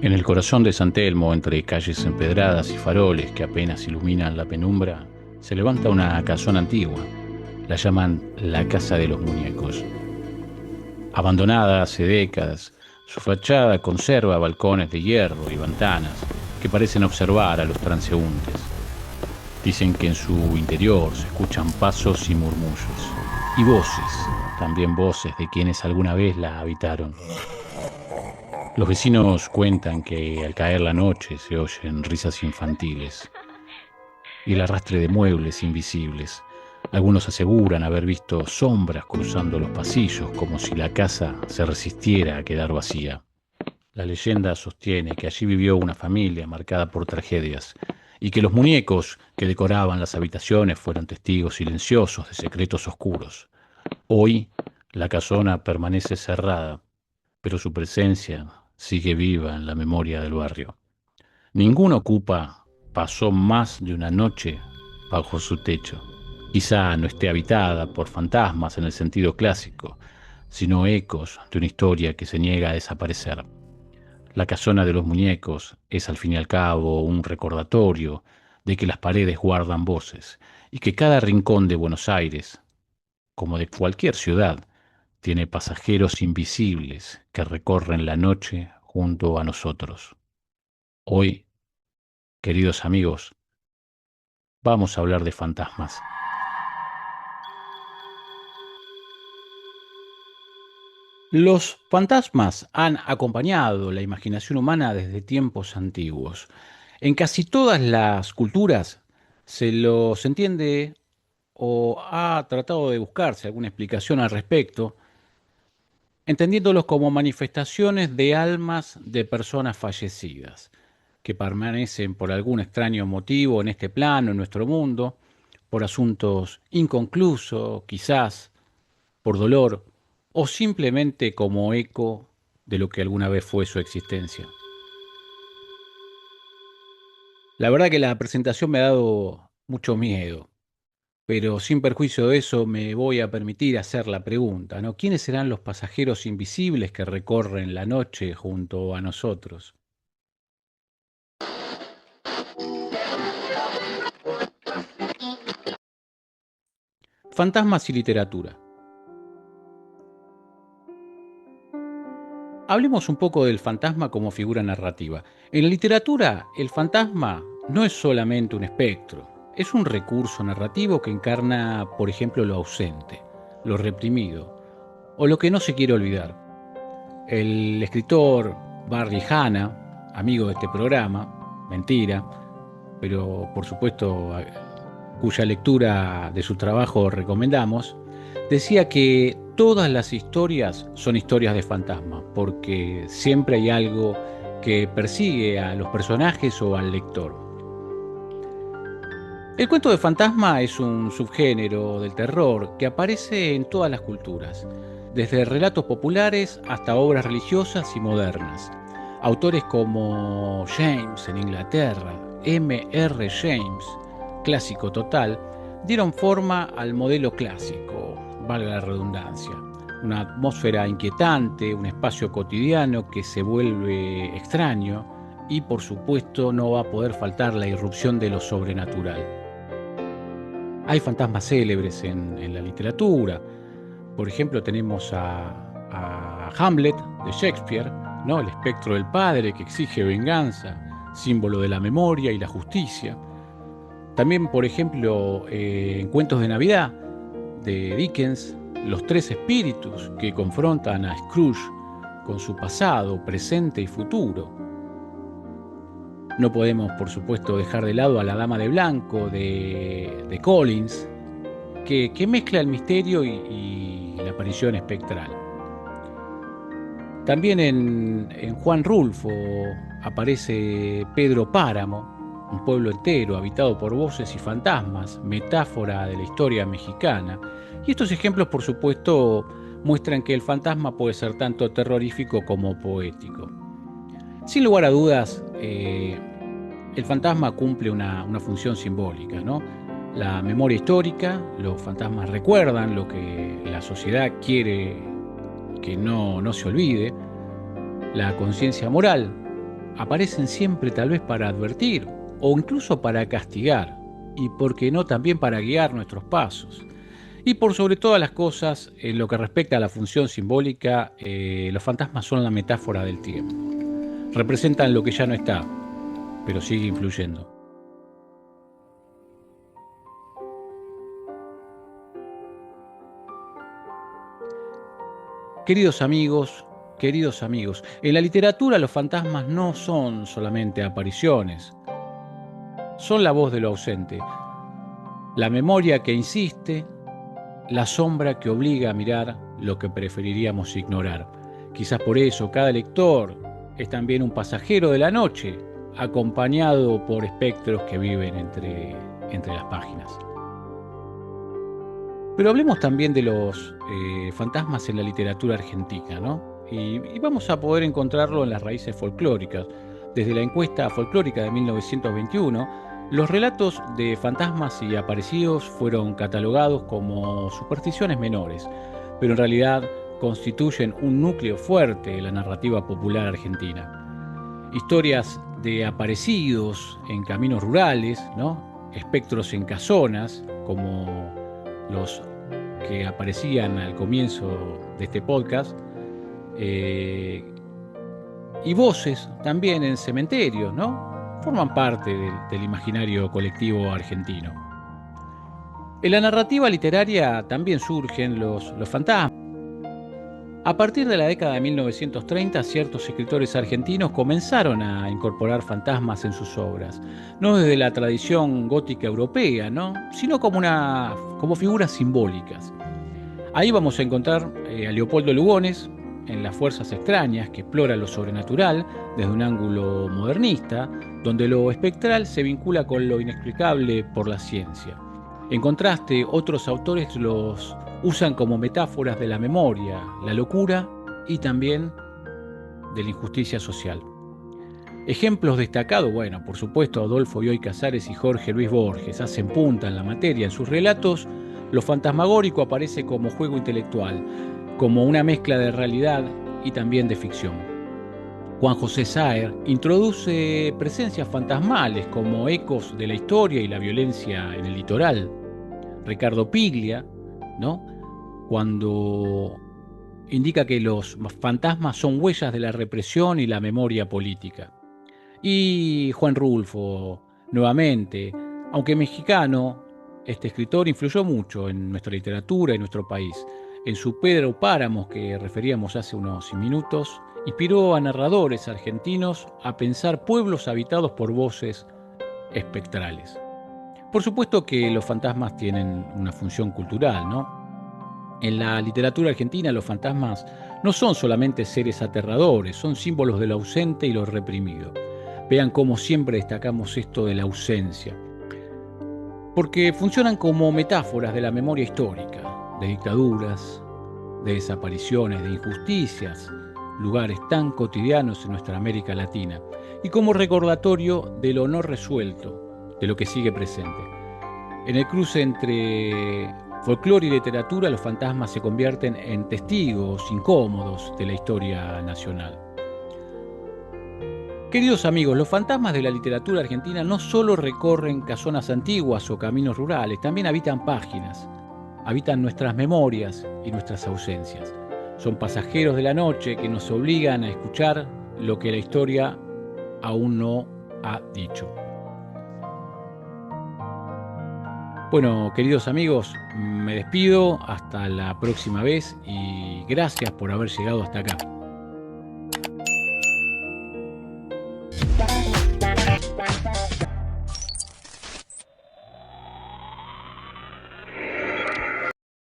En el corazón de San Telmo, entre calles empedradas y faroles que apenas iluminan la penumbra, se levanta una casona antigua. La llaman la Casa de los Muñecos. Abandonada hace décadas, su fachada conserva balcones de hierro y ventanas que parecen observar a los transeúntes. Dicen que en su interior se escuchan pasos y murmullos, y voces, también voces de quienes alguna vez la habitaron. Los vecinos cuentan que al caer la noche se oyen risas infantiles y el arrastre de muebles invisibles. Algunos aseguran haber visto sombras cruzando los pasillos como si la casa se resistiera a quedar vacía. La leyenda sostiene que allí vivió una familia marcada por tragedias y que los muñecos que decoraban las habitaciones fueron testigos silenciosos de secretos oscuros. Hoy la casona permanece cerrada, pero su presencia sigue viva en la memoria del barrio. Ningún ocupa pasó más de una noche bajo su techo. Quizá no esté habitada por fantasmas en el sentido clásico, sino ecos de una historia que se niega a desaparecer. La casona de los muñecos es al fin y al cabo un recordatorio de que las paredes guardan voces y que cada rincón de Buenos Aires, como de cualquier ciudad, tiene pasajeros invisibles que recorren la noche junto a nosotros. Hoy, queridos amigos, vamos a hablar de fantasmas. Los fantasmas han acompañado la imaginación humana desde tiempos antiguos. En casi todas las culturas se los entiende o ha tratado de buscarse alguna explicación al respecto, entendiéndolos como manifestaciones de almas de personas fallecidas, que permanecen por algún extraño motivo en este plano, en nuestro mundo, por asuntos inconclusos, quizás, por dolor, o simplemente como eco de lo que alguna vez fue su existencia. La verdad que la presentación me ha dado mucho miedo, pero sin perjuicio de eso me voy a permitir hacer la pregunta, ¿no? ¿Quiénes serán los pasajeros invisibles que recorren la noche junto a nosotros? Fantasmas y literatura. Hablemos un poco del fantasma como figura narrativa. En la literatura, el fantasma no es solamente un espectro, es un recurso narrativo que encarna, por ejemplo, lo ausente, lo reprimido o lo que no se quiere olvidar. El escritor Barry Hanna, amigo de este programa, mentira, pero por supuesto cuya lectura de su trabajo recomendamos, decía que todas las historias son historias de fantasma, porque siempre hay algo que persigue a los personajes o al lector. El cuento de fantasma es un subgénero del terror que aparece en todas las culturas, desde relatos populares hasta obras religiosas y modernas. Autores como James en Inglaterra, M. R. James, clásico total, dieron forma al modelo clásico, valga la redundancia. Una atmósfera inquietante, un espacio cotidiano que se vuelve extraño y por supuesto no va a poder faltar la irrupción de lo sobrenatural. Hay fantasmas célebres en la literatura. Por ejemplo, tenemos a Hamlet de Shakespeare, ¿no? El espectro del padre que exige venganza, símbolo de la memoria y la justicia. También, por ejemplo, en Cuentos de Navidad de Dickens, los tres espíritus que confrontan a Scrooge con su pasado, presente y futuro. No podemos, por supuesto, dejar de lado a la Dama de Blanco de Collins, que mezcla el misterio y la aparición espectral. También en Juan Rulfo aparece Pedro Páramo, un pueblo entero habitado por voces y fantasmas, metáfora de la historia mexicana. Y estos ejemplos, por supuesto, muestran que el fantasma puede ser tanto terrorífico como poético. Sin lugar a dudas, el fantasma cumple una función simbólica, ¿no? La memoria histórica, los fantasmas recuerdan lo que la sociedad quiere que no se olvide. La conciencia moral, aparecen siempre tal vez para advertir o incluso para castigar, y por qué no también para guiar nuestros pasos. Y por sobre todas las cosas, en lo que respecta a la función simbólica, los fantasmas son la metáfora del tiempo. Representan lo que ya no está, pero sigue influyendo. Queridos amigos, en la literatura los fantasmas no son solamente apariciones, son la voz de lo ausente, la memoria que insiste, la sombra que obliga a mirar lo que preferiríamos ignorar. Quizás por eso cada lector es también un pasajero de la noche, acompañado por espectros que viven entre las páginas. Pero hablemos también de los fantasmas en la literatura argentina, ¿no? Y vamos a poder encontrarlo en las raíces folclóricas. Desde la encuesta folclórica de 1921, los relatos de fantasmas y aparecidos fueron catalogados como supersticiones menores, pero en realidad constituyen un núcleo fuerte de la narrativa popular argentina. Historias de aparecidos en caminos rurales, ¿no? Espectros en casonas, como los que aparecían al comienzo de este podcast, y voces también en cementerios, ¿no? Forman parte del imaginario colectivo argentino. En la narrativa literaria también surgen los fantasmas. A partir de la década de 1930, ciertos escritores argentinos comenzaron a incorporar fantasmas en sus obras, no desde la tradición gótica europea, ¿no? Sino como figuras simbólicas. Ahí vamos a encontrar a Leopoldo Lugones en Las Fuerzas Extrañas, que explora lo sobrenatural desde un ángulo modernista, donde lo espectral se vincula con lo inexplicable por la ciencia. En contraste, otros autores los usan como metáforas de la memoria, la locura y también de la injusticia social. Ejemplos destacados, bueno, por supuesto, Adolfo Bioy Casares y Jorge Luis Borges hacen punta en la materia. En sus relatos, lo fantasmagórico aparece como juego intelectual, como una mezcla de realidad y también de ficción. Juan José Saer introduce presencias fantasmales como ecos de la historia y la violencia en el litoral. Ricardo Piglia, ¿no?, cuando indica que los fantasmas son huellas de la represión y la memoria política. Y Juan Rulfo, nuevamente, aunque mexicano, este escritor influyó mucho en nuestra literatura y nuestro país. En su Pedro Páramos, que referíamos hace unos minutos, inspiró a narradores argentinos a pensar pueblos habitados por voces espectrales. Por supuesto que los fantasmas tienen una función cultural, ¿no? En la literatura argentina los fantasmas no son solamente seres aterradores, son símbolos de lo ausente y lo reprimido. Vean cómo siempre destacamos esto de la ausencia, porque funcionan como metáforas de la memoria histórica, de dictaduras, de desapariciones, de injusticias, lugares tan cotidianos en nuestra América Latina, y como recordatorio de lo no resuelto, de lo que sigue presente. En el cruce entre folclore y literatura, los fantasmas se convierten en testigos incómodos de la historia nacional. Queridos amigos, los fantasmas de la literatura argentina no solo recorren casonas antiguas o caminos rurales, también habitan páginas, habitan nuestras memorias y nuestras ausencias. Son pasajeros de la noche que nos obligan a escuchar lo que la historia aún no ha dicho. Bueno, queridos amigos, me despido hasta la próxima vez y gracias por haber llegado hasta acá.